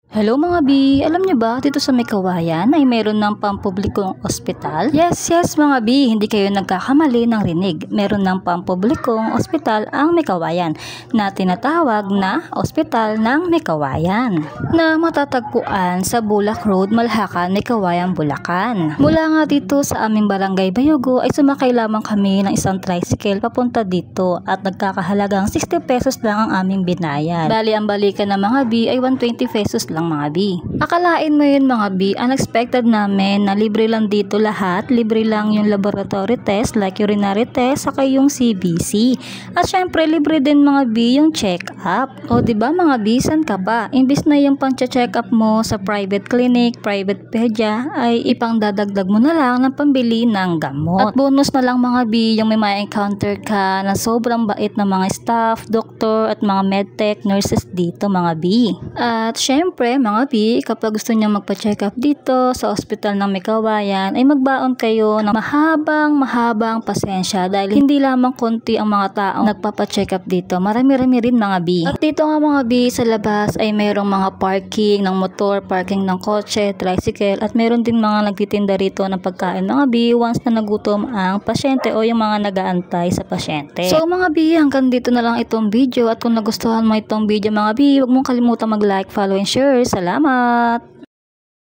Hello mga B, alam niyo ba dito sa may Kawayan ay meron ng pampublikong ospital? Yes mga B, hindi kayo nagkakamali ng rinig. Meron ng pampublikong ospital ang may Kawayan na tinatawag na Ospital ng May Kawayan na matatagpuan sa Bulak Road, Malhacan, May Kawayan, Bulacan. Mula nga dito sa aming barangay Bayugo ay sumakay lamang kami ng isang tricycle papunta dito at nagkakahalagang 60 pesos lang ang aming binayad. Bali ang balikan ng mga B ay 120 pesos lang mga B. Akalain mo yun mga B, unexpected namin na libre lang dito lahat, libre lang yung laboratory test like urinary test saka yung CBC. At syempre libre din mga B yung check-up. O diba mga B, san ka pa? Imbis na yung pang-check-up mo sa private clinic, private pedya ay ipangdadagdag mo na lang ng pambili ng gamot. At bonus na lang mga B yung may ma-encounter ka na sobrang bait na mga staff, doktor at mga medtech, nurses dito mga B. At syempre mga B, kapag gusto niyo magpa-check up dito sa Ospital ng May Kawayan ay magbaon kayo ng mahabang pasensya dahil hindi lamang konti ang mga taong nagpapa-check up dito, marami-rami rin mga B. At dito nga mga B, sa labas ay mayroong mga parking ng motor, parking ng kotse, tricycle at mayroon din mga nagtitinda rito ng pagkain mga B once na nagutom ang pasyente o yung mga nag-aantay sa pasyente. So mga B, hanggang dito na lang itong video at kung nagustuhan mo itong video mga B, huwag mong kalimutan mag-like, follow and share. Salamat!